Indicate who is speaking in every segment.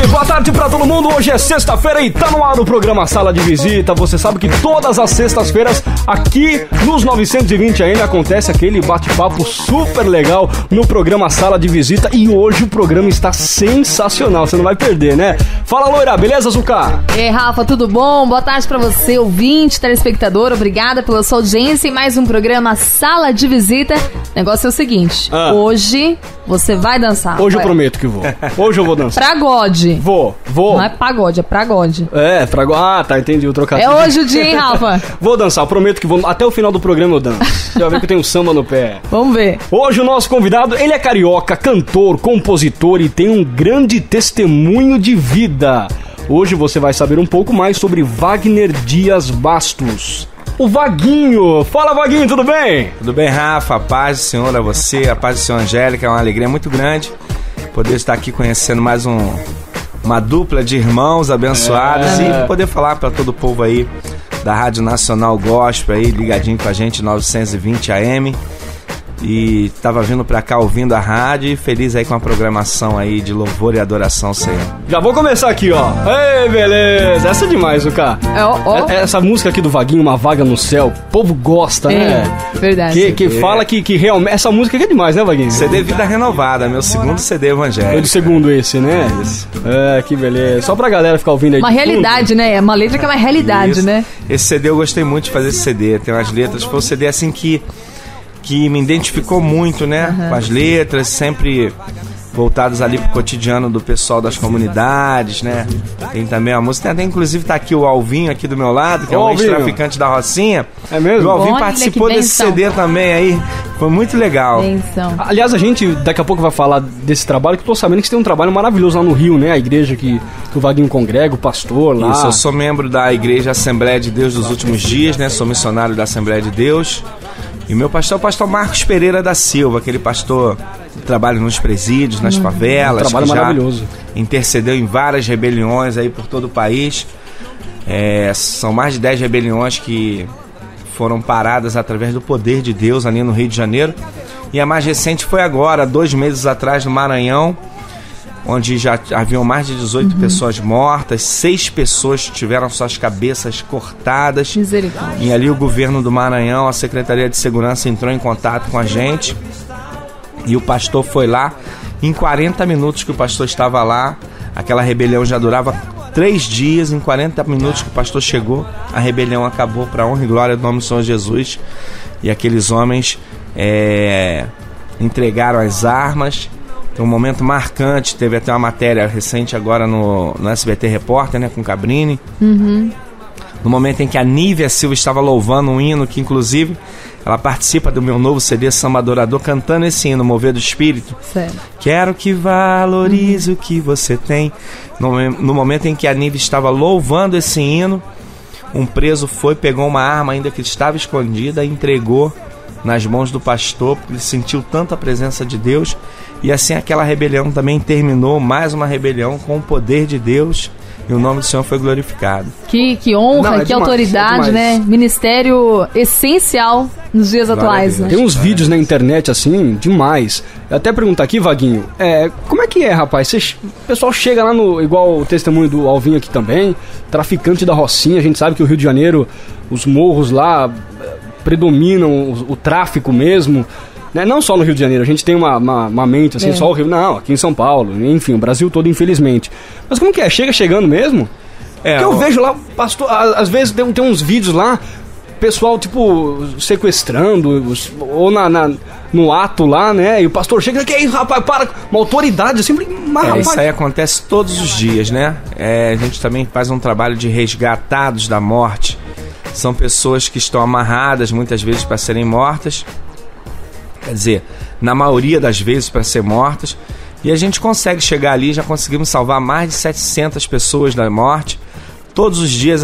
Speaker 1: Boa tarde pra todo mundo, hoje é sexta-feira e tá no ar o programa Sala de Visita. Você sabe que todas as sextas-feiras aqui nos 920 AM acontece aquele bate-papo super legal no programa Sala de Visita e hoje o programa está sensacional, você não vai perder, né? Fala, loira, beleza, Zucca?
Speaker 2: Ei, Rafa, tudo bom? Boa tarde pra você, ouvinte, telespectador, obrigada pela sua audiência em mais um programa Sala de Visita. O negócio é o seguinte, hoje você vai dançar.
Speaker 1: Hoje eu prometo que vou, hoje eu vou dançar.
Speaker 2: Pragode.
Speaker 1: Vou.
Speaker 2: Não é pagode, é pragode.
Speaker 1: É, pragode. Ah, tá, entendi o trocadilho.
Speaker 2: É hoje o dia, hein, Rafa?
Speaker 1: Vou dançar, prometo que vou. Até o final do programa eu danço. Você vai ver que eu tenho samba no pé.
Speaker 2: Vamos ver.
Speaker 1: Hoje o nosso convidado, ele é carioca, cantor, compositor e tem um grande testemunho de vida. Hoje você vai saber um pouco mais sobre Wagner Dias Bastos. O Vaguinho. Fala, Vaguinho, tudo bem?
Speaker 3: Tudo bem, Rafa? A paz do Senhor a você, a paz do Senhor Angélica, é uma alegria muito grande poder estar aqui conhecendo mais uma dupla de irmãos abençoados e poder falar para todo o povo aí da Rádio Nacional Gospel aí, ligadinho com a gente, 920 AM. E tava vindo pra cá ouvindo a rádio e feliz aí com a programação aí de louvor e adoração, Senhor.
Speaker 1: Já vou começar aqui, ó. Ei, beleza. Essa é demais, Zucca. Essa música aqui do Vaguinho, Uma Vaga no Céu, o povo gosta, né?
Speaker 2: Verdade.
Speaker 1: Que fala que realmente... Essa música aqui é demais, né, Vaguinho?
Speaker 3: CD Vida Renovada, meu segundo CD evangélico.
Speaker 1: Foi do segundo esse, né? Isso. É, que beleza. Só pra galera ficar ouvindo aí.
Speaker 2: Uma realidade, fundo. Né? É uma letra que é uma realidade, isso. Né?
Speaker 3: Esse CD eu gostei muito de fazer esse CD. Tem umas letras, foi um CD assim que me identificou muito, né? Com as letras, sempre voltadas ali pro cotidiano do pessoal das comunidades, né? Tem também a música, até inclusive tá aqui o Alvinho aqui do meu lado, que é um ex-traficante da Rocinha.
Speaker 1: É mesmo?
Speaker 3: E o Alvinho participou desse CD também aí, foi muito legal.
Speaker 2: Benção.
Speaker 1: Aliás, a gente daqui a pouco vai falar desse trabalho, que eu tô sabendo que você tem um trabalho maravilhoso lá no Rio, né? A igreja que o Vaguinho congrega, o pastor lá.
Speaker 3: Isso, eu sou membro da Igreja Assembleia de Deus dos Últimos Dias, né? Sou missionário da Assembleia de Deus. E o meu pastor é o pastor Marcos Pereira da Silva, aquele pastor que trabalha nos presídios, nas favelas,
Speaker 1: um trabalho maravilhoso.
Speaker 3: Intercedeu em várias rebeliões aí por todo o país. São mais de 10 rebeliões que foram paradas através do poder de Deus ali no Rio de Janeiro. E a mais recente foi agora, 2 meses atrás, no Maranhão, onde já haviam mais de 18 pessoas mortas, 6 pessoas tiveram suas cabeças cortadas.
Speaker 2: Misericórdia.
Speaker 3: E ali o governo do Maranhão, a Secretaria de Segurança entrou em contato com a gente e o pastor foi lá. Em 40 minutos que o pastor estava lá, aquela rebelião já durava 3 dias. Em 40 minutos que o pastor chegou, a rebelião acabou, para a honra e glória do nome do Senhor Jesus. E aqueles homens entregaram as armas. Tem um momento marcante, teve até uma matéria recente agora no SBT Repórter, né, com Cabrini. No momento em que a Nívia Silva estava louvando um hino, que inclusive ela participa do meu novo CD Samba Adorador, cantando esse hino, Mover do Espírito.
Speaker 2: Sério?
Speaker 3: Quero que valorize o que você tem. No momento em que a Nívia estava louvando esse hino, um preso pegou uma arma ainda que estava escondida e entregou nas mãos do pastor, porque ele sentiu tanta presença de Deus. E assim aquela rebelião também terminou, mais uma rebelião com o poder de Deus, e o nome do Senhor foi glorificado.
Speaker 2: Que honra, que demais, autoridade, né? Ministério essencial nos dias atuais, né?
Speaker 1: Tem uns vídeos na internet assim, demais. Eu até perguntar aqui, Vaguinho, como é que é, rapaz? O pessoal chega lá no, igual o testemunho do Alvinho aqui também, traficante da Rocinha, a gente sabe que o Rio de Janeiro, os morros lá predominam o tráfico mesmo. Não só no Rio de Janeiro, a gente tem uma mente assim, só o Rio, não, aqui em São Paulo, enfim, o Brasil todo, infelizmente. Mas como que é? Chegando mesmo? Porque eu vejo lá, pastor, às vezes tem uns vídeos lá, pessoal, tipo, sequestrando, ou no ato lá, né, e o pastor chega, que é isso, rapaz, para, uma autoridade, assim, rapaz.
Speaker 3: Isso aí acontece todos os dias, né? A gente também faz um trabalho de resgatados da morte. São pessoas que estão amarradas, muitas vezes, para serem mortas. Quer dizer, na maioria das vezes para ser mortas, e a gente consegue chegar ali, já conseguimos salvar mais de 700 pessoas da morte. Todos os dias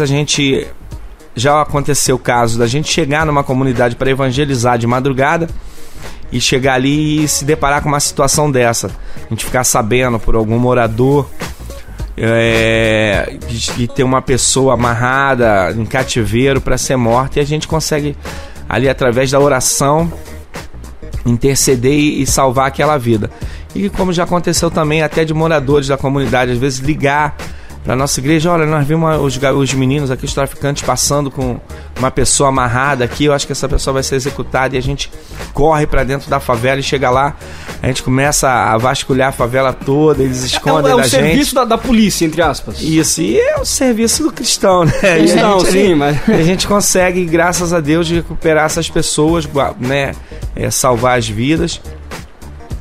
Speaker 3: já aconteceu o caso da gente chegar numa comunidade para evangelizar de madrugada e chegar ali e se deparar com uma situação dessa, a gente ficar sabendo por algum morador de ter uma pessoa amarrada em cativeiro para ser morta, e a gente consegue ali através da oração interceder e salvar aquela vida. E como já aconteceu também até de moradores da comunidade, às vezes ligar para nossa igreja: olha, nós vimos os meninos aqui, os traficantes, passando com uma pessoa amarrada aqui, eu acho que essa pessoa vai ser executada. E a gente corre para dentro da favela e chega lá, a gente começa a vasculhar a favela toda, eles escondem da gente.
Speaker 1: É o serviço da polícia, entre aspas.
Speaker 3: Isso, e é o serviço do cristão, né?
Speaker 1: Cristão, sim, mas...
Speaker 3: A gente consegue, graças a Deus, recuperar essas pessoas, né? Salvar as vidas.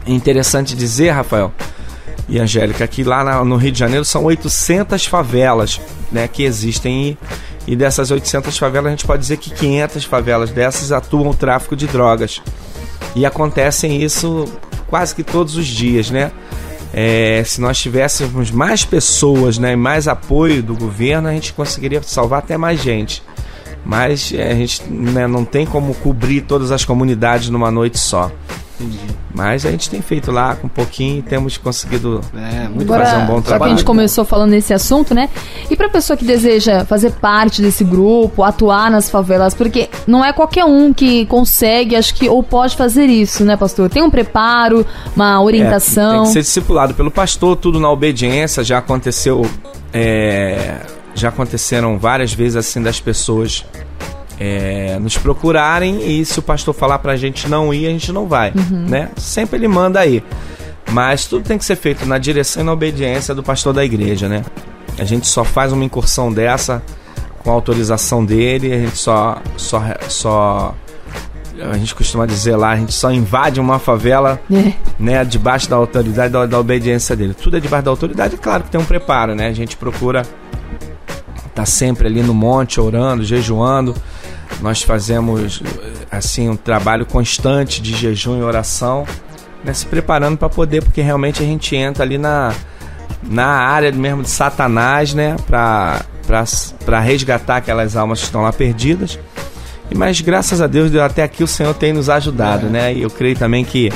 Speaker 3: É interessante dizer, Rafael e Angélica, que lá no Rio de Janeiro são 800 favelas, né, que existem, e dessas 800 favelas a gente pode dizer que 500 favelas dessas atuam o tráfico de drogas, e acontecem isso quase que todos os dias, né? Se nós tivéssemos mais pessoas, né, e mais apoio do governo, a gente conseguiria salvar até mais gente, mas a gente, né, não tem como cobrir todas as comunidades numa noite só. Mas a gente tem feito lá com um pouquinho e temos conseguido fazer um bom trabalho.
Speaker 2: Só que a gente começou falando nesse assunto, né? E pra pessoa que deseja fazer parte desse grupo, atuar nas favelas, porque não é qualquer um que consegue, acho que, ou pode fazer isso, né, pastor? Tem um preparo, uma orientação.
Speaker 3: Tem que ser discipulado pelo pastor, tudo na obediência. Já aconteceu, já aconteceram várias vezes assim das pessoas nos procurarem, e se o pastor falar pra gente não ir, a gente não vai, né? Sempre ele manda ir, mas tudo tem que ser feito na direção e na obediência do pastor da igreja, né? A gente só faz uma incursão dessa com a autorização dele, a gente a gente costuma dizer lá, a gente só invade uma favela, né, debaixo da autoridade, da obediência dele. Tudo é debaixo da autoridade, claro que tem um preparo, né? A gente procura estar sempre ali no monte, orando, jejuando. Nós fazemos assim um trabalho constante de jejum e oração, né, se preparando para poder, porque realmente a gente entra ali na área mesmo de Satanás, né, para resgatar aquelas almas que estão lá perdidas. Mas graças a Deus, até aqui o Senhor tem nos ajudado, né? E eu creio também que,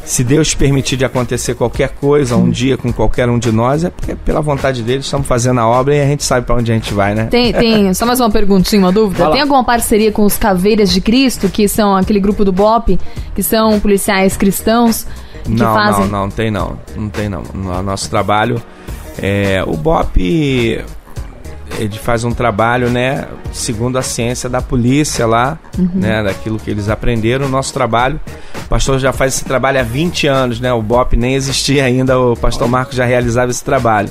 Speaker 3: se Deus permitir de acontecer qualquer coisa um dia com qualquer um de nós, é porque pela vontade dele estamos fazendo a obra e a gente sabe para onde a gente vai, né?
Speaker 2: Tem só mais uma perguntinha, uma dúvida. Tem alguma parceria com os Caveiras de Cristo, que são aquele grupo do BOP, que são policiais cristãos que fazem?
Speaker 3: Não tem não. No nosso trabalho, o BOP, ele faz um trabalho, né, segundo a ciência da polícia lá, né, daquilo que eles aprenderam. O nosso trabalho, o pastor já faz esse trabalho há 20 anos, né, o BOP nem existia ainda, o pastor Marcos já realizava esse trabalho.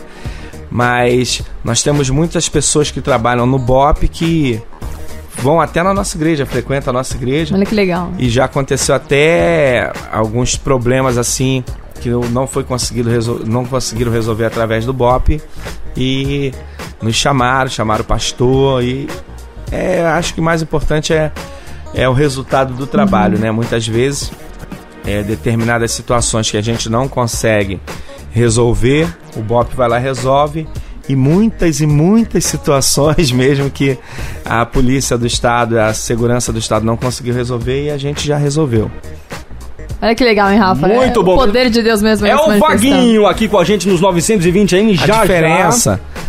Speaker 3: Mas nós temos muitas pessoas que trabalham no BOP que vão até na nossa igreja, frequentam a nossa igreja.
Speaker 2: Olha que legal.
Speaker 3: E já aconteceu até alguns problemas assim, que não conseguiram resolver através do BOP, e nos chamaram o pastor, e acho que o mais importante é o resultado do trabalho, né? Muitas vezes, determinadas situações que a gente não consegue resolver, o BOP vai lá e resolve, e muitas situações mesmo que a polícia do estado, a segurança do estado não conseguiu resolver, e a gente já resolveu.
Speaker 2: Olha que legal, hein, Rafa?
Speaker 1: Muito bom.
Speaker 2: O poder de Deus mesmo.
Speaker 1: É o Vaguinho aqui com a gente nos 920 AM.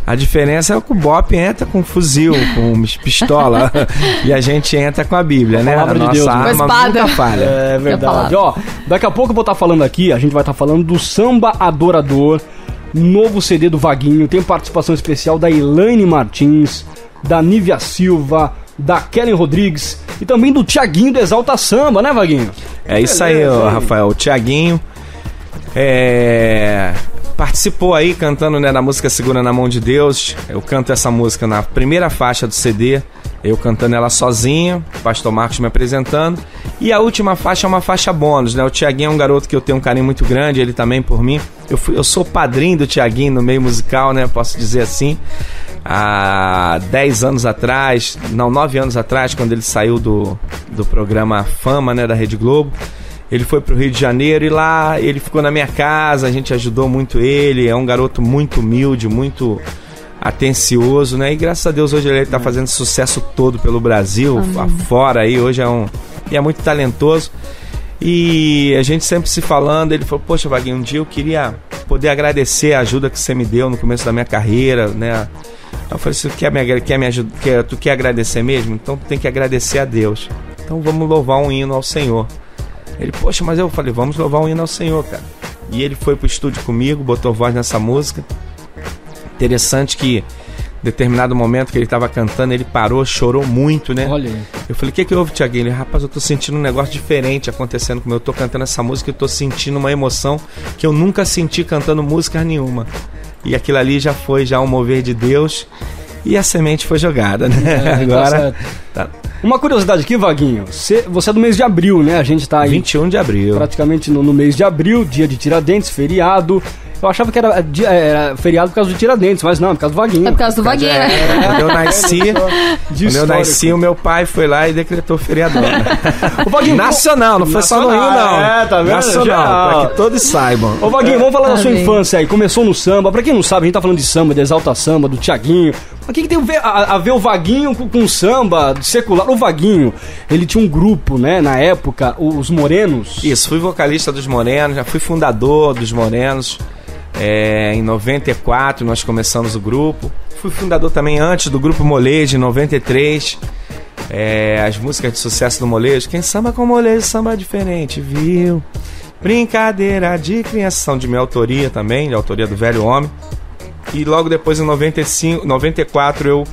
Speaker 3: A diferença é que o BOP entra com fuzil, com pistola, e a gente entra com a Bíblia, né? A
Speaker 1: palavra
Speaker 3: nossa
Speaker 1: de Deus,
Speaker 3: arma nunca falha.
Speaker 1: É verdade. Ó, daqui a pouco eu vou estar falando aqui, a gente vai estar falando do Samba Adorador, novo CD do Vaguinho. Tem participação especial da Elaine Martins, da Nívia Silva, da Kellen Rodrigues e também do Thiaguinho do Exalta Samba, né, Vaguinho?
Speaker 3: É isso aí, Rafael. O Thiaguinho participou aí cantando, né, da música Segura na Mão de Deus. Eu canto essa música na primeira faixa do CD, eu cantando ela sozinho, o pastor Marcos me apresentando. E a última faixa é uma faixa bônus, né? O Thiaguinho é um garoto que eu tenho um carinho muito grande, ele também por mim. Eu sou padrinho do Thiaguinho no meio musical, né? Posso dizer assim. Há 9 anos atrás, quando ele saiu do programa Fama, né, da Rede Globo, ele foi pro Rio de Janeiro, e lá ele ficou na minha casa, a gente ajudou muito ele. É um garoto muito humilde, muito atencioso, né? E graças a Deus hoje ele tá fazendo sucesso todo pelo Brasil, afora aí, hoje é muito talentoso. E a gente sempre se falando, ele falou: poxa, Vaguinho, um dia eu queria poder agradecer a ajuda que você me deu no começo da minha carreira, né? Eu falei, tu quer me ajudar? Tu quer agradecer mesmo? Então tu tem que agradecer a Deus. Então vamos louvar um hino ao Senhor. Ele, poxa, mas eu falei, vamos louvar um hino ao Senhor, cara. E ele foi pro estúdio comigo, botou voz nessa música. Interessante que em determinado momento que ele estava cantando, ele parou, chorou muito, né?
Speaker 1: Olha aí.
Speaker 3: Eu falei, o que houve, Thiaguinho? Ele, rapaz, eu tô sentindo um negócio diferente acontecendo comigo. Eu tô cantando essa música e eu tô sentindo uma emoção que eu nunca senti cantando música nenhuma. E aquilo ali já foi um mover de Deus e a semente foi jogada, né? Agora... Tá.
Speaker 1: Uma curiosidade aqui, Vaguinho. Você é do mês de abril, né? A gente tá aí...
Speaker 3: 21 de abril.
Speaker 1: Praticamente no mês de abril, dia de Tiradentes, feriado. Eu achava que era feriado por causa do Tiradentes, mas não, é por causa do Vaguinho.
Speaker 2: É por causa do Vaguinho, né?
Speaker 3: Quando eu nasci, o meu pai foi lá e decretou feriadão.
Speaker 1: O Vaguinho,
Speaker 3: nacional, não foi só no Rio, não.
Speaker 1: Tá vendo?
Speaker 3: Nacional, pra que todos saibam.
Speaker 1: Ô, Vaguinho, vamos falar da sua infância aí. Começou no samba. Pra quem não sabe, a gente tá falando de samba, de Exalta Samba, do Thiaguinho. Mas o que tem a ver o Vaguinho com samba secular? O Vaguinho, ele tinha um grupo, né, na época, os Morenos.
Speaker 3: Isso, fui vocalista dos Morenos, já fui fundador dos Morenos. Em 94 nós começamos o grupo. Fui fundador também antes do grupo Molejo, em 93. As músicas de sucesso do Molejo. Quem samba com Molejo, samba diferente, viu? Brincadeira de criança, são de minha autoria também, de autoria do Velho Homem. E logo depois, em 94, eu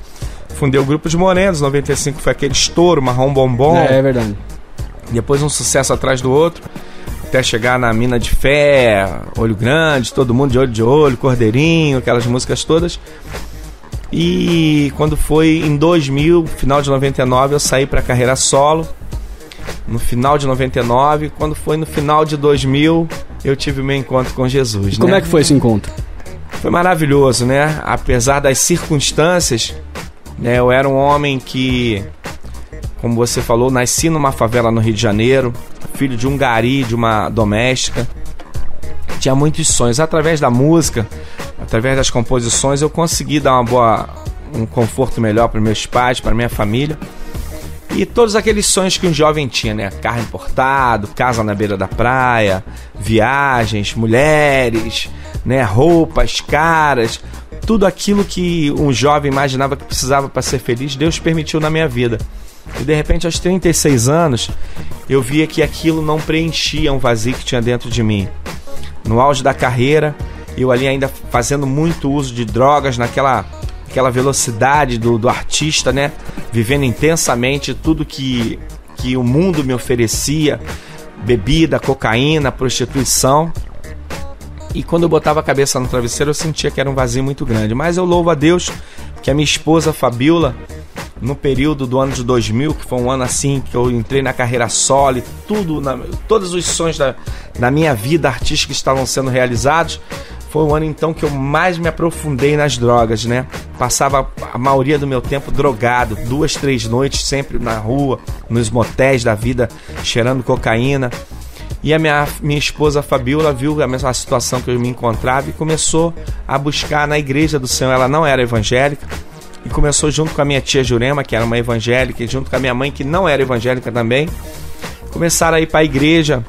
Speaker 3: fundei o grupo de Morenos. 95 foi aquele estouro, Marrom Bombom.
Speaker 1: É verdade.
Speaker 3: Depois um sucesso atrás do outro, até chegar na Mina de Fé, Olho Grande, Todo Mundo de Olho, Cordeirinho, aquelas músicas todas. E quando foi em 2000, final de 99, eu saí para carreira solo. No final de 99, quando foi no final de 2000, eu tive o meu encontro com Jesus.
Speaker 1: Como é que foi esse encontro?
Speaker 3: Foi maravilhoso, né? Apesar das circunstâncias, né? Eu era um homem que, como você falou, nasci numa favela no Rio de Janeiro, filho de um gari, de uma doméstica. Tinha muitos sonhos. Através da música, através das composições, eu consegui dar um conforto melhor para meus pais, para minha família. E todos aqueles sonhos que um jovem tinha, né? Carro importado, casa na beira da praia, viagens, mulheres, né? Roupas caras, tudo aquilo que um jovem imaginava que precisava para ser feliz, Deus permitiu na minha vida. E de repente, aos 36 anos, eu via que aquilo não preenchia um vazio que tinha dentro de mim. No auge da carreira, eu ali ainda fazendo muito uso de drogas, naquela velocidade do artista, né? Vivendo intensamente tudo que o mundo me oferecia, bebida, cocaína, prostituição. E quando eu botava a cabeça no travesseiro, eu sentia que era um vazio muito grande. Mas eu louvo a Deus que a minha esposa Fabiola, no período do ano de 2000, que foi um ano assim que eu entrei na carreira solo, e todos os sonhos da minha vida artística estavam sendo realizados, foi o ano então que eu mais me aprofundei nas drogas, né? Passava a maioria do meu tempo drogado, 2, 3 noites sempre na rua, nos motéis da vida, cheirando cocaína. E a minha esposa Fabiola viu a mesma situação que eu me encontrava e começou a buscar na igreja do Senhor. Ela não era evangélica e começou junto com a minha tia Jurema, que era uma evangélica, e junto com a minha mãe, que não era evangélica também, começaram a ir para a igreja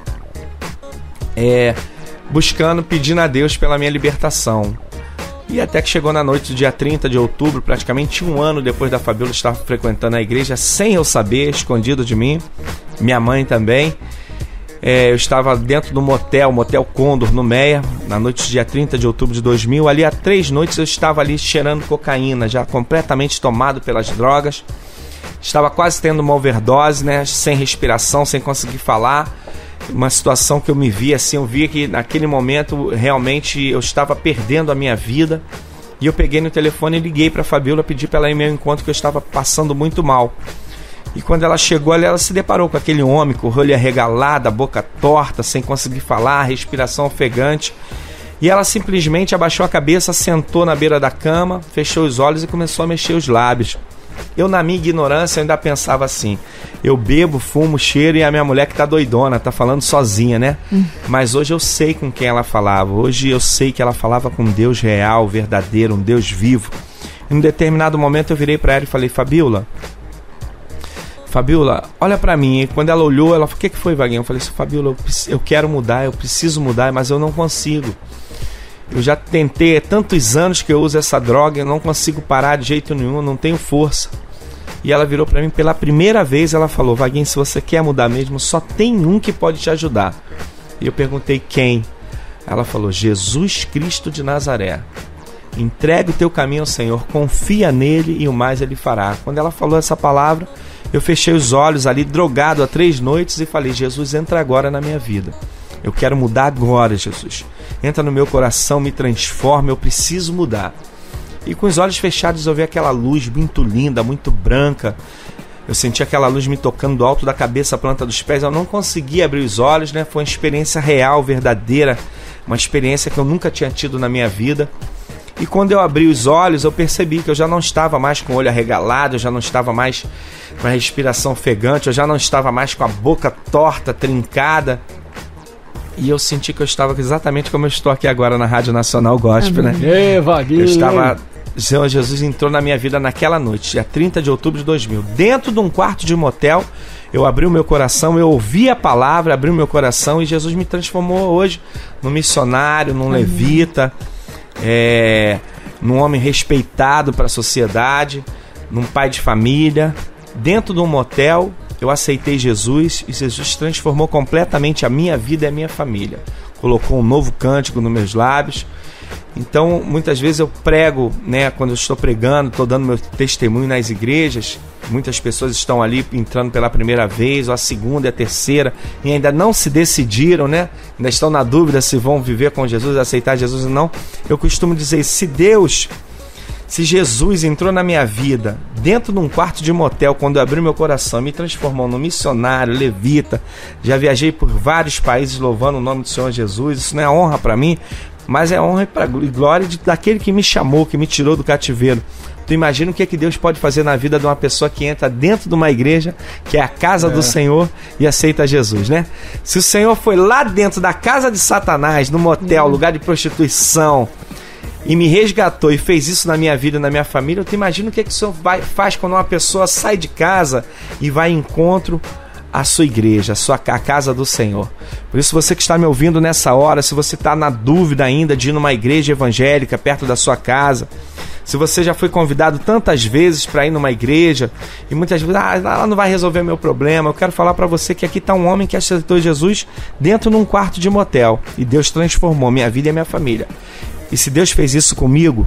Speaker 3: buscando, pedindo a Deus pela minha libertação. E até que chegou na noite do dia 30 de outubro, praticamente um ano depois da Fabiola estar frequentando a igreja, sem eu saber, escondido de mim, minha mãe também. Eu estava dentro do motel Condor, no Meia, na noite do dia 30 de outubro de 2000. Ali há 3 noites eu estava ali cheirando cocaína, já completamente tomado pelas drogas. Estava quase tendo uma overdose, né? Sem respiração, sem conseguir falar. Uma situação que eu me via assim, eu via que naquele momento realmente eu estava perdendo a minha vida. E eu peguei no telefone e liguei para a Fabiola, pedi para ela ir ao meu encontro, que eu estava passando muito mal. E quando ela chegou ali, ela se deparou com aquele homem com o olho arregalado, a boca torta, sem conseguir falar, respiração ofegante. E ela simplesmente abaixou a cabeça, sentou na beira da cama, fechou os olhos e começou a mexer os lábios. Eu, na minha ignorância, ainda pensava assim: eu bebo, fumo, cheiro e a minha mulher que tá doidona, tá falando sozinha, né? Mas hoje eu sei com quem ela falava. Hoje eu sei que ela falava com um Deus real, verdadeiro, um Deus vivo. Em um determinado momento eu virei para ela e falei: Fabiola, olha pra mim. E quando ela olhou, ela falou: o que foi, Vaguinho? Eu falei assim: Fabiola, eu quero mudar, eu preciso mudar, mas eu não consigo. Eu já tentei, há tantos anos que eu uso essa droga, eu não consigo parar de jeito nenhum, não tenho força. E ela virou para mim pela primeira vez, ela falou: Vaguinho, se você quer mudar mesmo, só tem um que pode te ajudar. E eu perguntei: quem? Ela falou: Jesus Cristo de Nazaré. Entrega o teu caminho ao Senhor, confia nele e o mais ele fará. Quando ela falou essa palavra, eu fechei os olhos ali, drogado há 3 noites, e falei: Jesus, entra agora na minha vida. Eu quero mudar agora, Jesus. Entra no meu coração, me transforma, eu preciso mudar. E com os olhos fechados eu vi aquela luz muito linda, muito branca. Eu senti aquela luz me tocando do alto da cabeça à planta dos pés. Eu não conseguia abrir os olhos, né? Foi uma experiência real, verdadeira, uma experiência que eu nunca tinha tido na minha vida. E quando eu abri os olhos, eu percebi que eu já não estava mais com o olho arregalado, eu já não estava mais com a respiração ofegante, eu já não estava mais com a boca torta, trincada. E eu senti que eu estava exatamente como eu estou aqui agora na Rádio Nacional Gospel, né?
Speaker 1: Vaguinho.
Speaker 3: Eu estava... Senhor Jesus entrou na minha vida naquela noite, dia 30 de outubro de 2000. Dentro de um quarto de motel, eu abri o meu coração, eu ouvi a palavra, abri o meu coração e Jesus me transformou hoje num missionário, num levita, num homem respeitado para a sociedade, num pai de família. Dentro de um motel, eu aceitei Jesus e Jesus transformou completamente a minha vida e a minha família. Colocou um novo cântico nos meus lábios. Então, muitas vezes eu prego, né, quando eu estou pregando, estou dando meu testemunho nas igrejas, muitas pessoas estão ali entrando pela primeira vez, ou a segunda e a terceira, e ainda não se decidiram, né? Ainda estão na dúvida se vão viver com Jesus, aceitar Jesus ou não. Eu costumo dizer, se Jesus entrou na minha vida, dentro de um quarto de motel, quando eu abri meu coração, me transformou num missionário, levita, já viajei por vários países louvando o nome do Senhor Jesus, isso não é honra para mim, mas é honra e glória daquele que me chamou, que me tirou do cativeiro. Tu imagina o que é que Deus pode fazer na vida de uma pessoa que entra dentro de uma igreja, que é a casa do Senhor, e aceita Jesus, né? Se o Senhor foi lá dentro da casa de Satanás, no motel, lugar de prostituição, e me resgatou e fez isso na minha vida, na minha família, eu te imagino o que é que o Senhor faz quando uma pessoa sai de casa e vai em encontro à sua igreja, a casa do Senhor. Por isso, você que está me ouvindo nessa hora, se você está na dúvida ainda de ir numa igreja evangélica perto da sua casa, se você já foi convidado tantas vezes para ir numa igreja e muitas vezes, ela não vai resolver meu problema, eu quero falar para você que aqui está um homem que aceitou Jesus dentro de um quarto de motel e Deus transformou minha vida e a minha família. E se Deus fez isso comigo,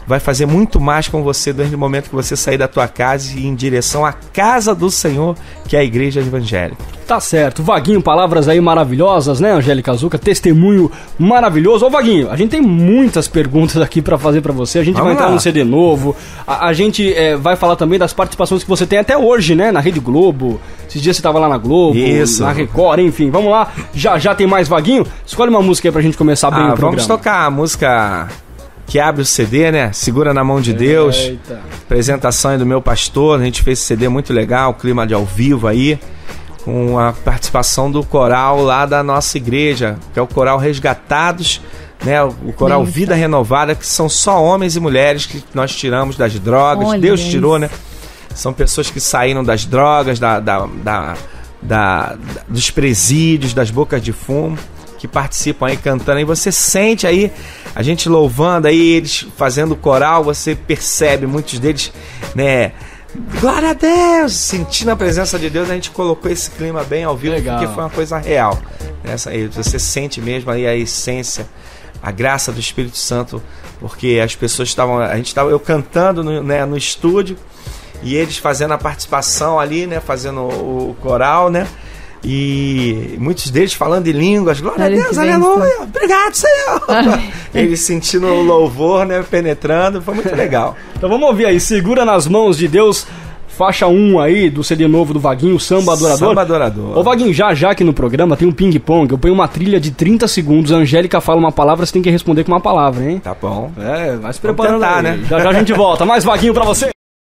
Speaker 3: vai fazer muito mais com você desde o momento que você sair da tua casa e ir em direção à casa do Senhor, que é a igreja evangélica.
Speaker 1: Tá certo. Vaguinho, palavras aí maravilhosas, né, Angélica Zucca? Testemunho maravilhoso. Ô, Vaguinho, a gente tem muitas perguntas aqui pra fazer pra você. A gente vai entrar no CD novo. A gente vai falar também das participações que você tem até hoje, né, na Rede Globo. Esses dias você tava lá na Globo,
Speaker 3: isso,
Speaker 1: na Record, enfim. Vamos lá. Já tem mais, Vaguinho. Escolhe uma música aí pra gente começar bem o programa.
Speaker 3: Vamos tocar a música que abre o CD, né? Segura na mão de Deus.
Speaker 1: Eita.
Speaker 3: Apresentação aí do meu pastor. A gente fez esse CD muito legal, clima de ao vivo aí, com a participação do coral lá da nossa igreja, que é o coral Resgatados, né? O coral Vida Renovada, que são só homens e mulheres que nós tiramos das drogas.
Speaker 2: Olha
Speaker 3: Deus
Speaker 2: isso.
Speaker 3: tirou, né? São pessoas que saíram das drogas, dos presídios, das bocas de fumo, que participam aí cantando, e você sente aí a gente louvando aí, eles fazendo coral, você percebe muitos deles, né, glória a Deus, sentindo a presença de Deus. A gente colocou esse clima bem ao vivo,
Speaker 1: legal,
Speaker 3: porque foi uma coisa real. Você sente mesmo aí a essência, a graça do Espírito Santo, porque as pessoas eu cantando no estúdio e eles fazendo a participação ali, né, fazendo o coral, né? E muitos deles falando em línguas, glória a Deus, aleluia, obrigado, Senhor. Eles sentindo o louvor, né, penetrando, foi muito legal.
Speaker 1: Então vamos ouvir aí, Segura nas Mãos de Deus, faixa 1 aí do CD novo do Vaguinho, Samba Adorador.
Speaker 3: Samba Adorador.
Speaker 1: Ô Vaguinho, já aqui no programa tem um ping-pong, eu ponho uma trilha de 30 segundos, a Angélica fala uma palavra, você tem que responder com uma palavra, hein?
Speaker 3: Tá bom.
Speaker 1: Vai se preparando
Speaker 3: tentar,
Speaker 1: aí,
Speaker 3: né?
Speaker 1: Já a gente volta, mais Vaguinho pra você.